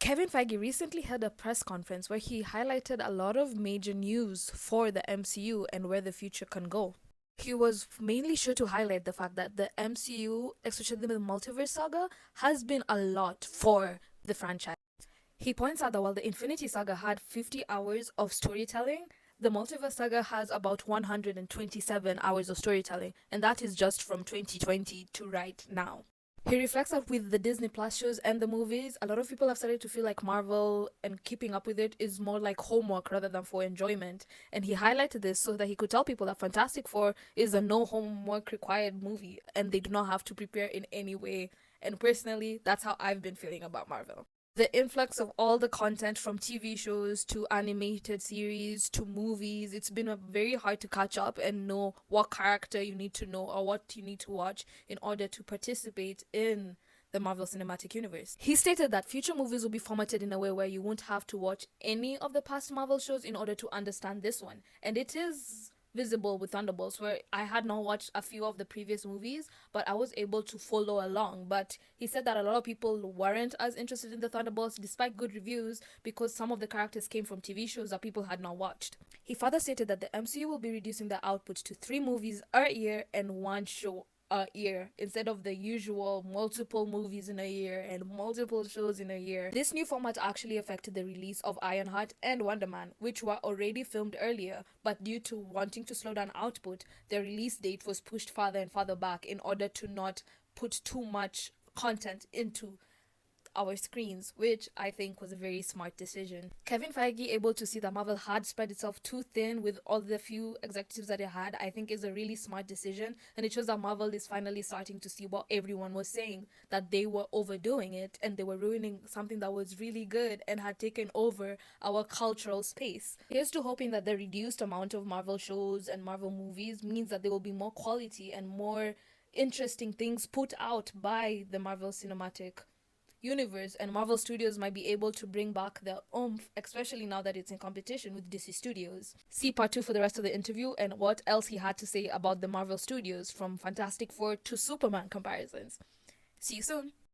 Kevin Feige recently held a press conference where he highlighted a lot of major news for the MCU and where the future can go. He was mainly sure to highlight the fact that the MCU, especially the multiverse saga, has been a lot for the franchise. He points out that while the Infinity Saga had 50 hours of storytelling, the Multiverse Saga has about 127 hours of storytelling, and that is just from 2020 to right now. He reflects that with the Disney Plus shows and the movies, a lot of people have started to feel like Marvel and keeping up with it is more like homework rather than for enjoyment. And he highlighted this so that he could tell people that Fantastic Four is a no homework required movie and they do not have to prepare in any way. And personally, that's how I've been feeling about Marvel. The influx of all the content from TV shows to animated series to movies, it's been very hard to catch up and know what character you need to know or what you need to watch in order to participate in the Marvel Cinematic Universe. He stated that future movies will be formatted in a way where you won't have to watch any of the past Marvel shows in order to understand this one. And it is visible with Thunderbolts, where I had not watched a few of the previous movies, but I was able to follow along. But he said that a lot of people weren't as interested in the Thunderbolts despite good reviews because some of the characters came from TV shows that people had not watched. He further stated that the MCU will be reducing the output to 3 movies a year and 1 show a year instead of the usual multiple movies in a year and multiple shows in a year. This new format actually affected the release of Ironheart and Wonder Man, which were already filmed earlier, but due to wanting to slow down output, their release date was pushed farther and farther back in order to not put too much content into our screens, which I think was a very smart decision. Kevin Feige, able to see that Marvel had spread itself too thin with all the few executives that it had, I think is a really smart decision, and it shows that Marvel is finally starting to see what everyone was saying, that they were overdoing it and they were ruining something that was really good and had taken over our cultural space. Here's to hoping that the reduced amount of Marvel shows and Marvel movies means that there will be more quality and more interesting things put out by the Marvel Cinematic Universe, and Marvel Studios might be able to bring back the oomph, especially now that it's in competition with DC Studios. See part 2 for the rest of the interview and what else he had to say about the Marvel Studios, from Fantastic Four to Superman comparisons. See you soon!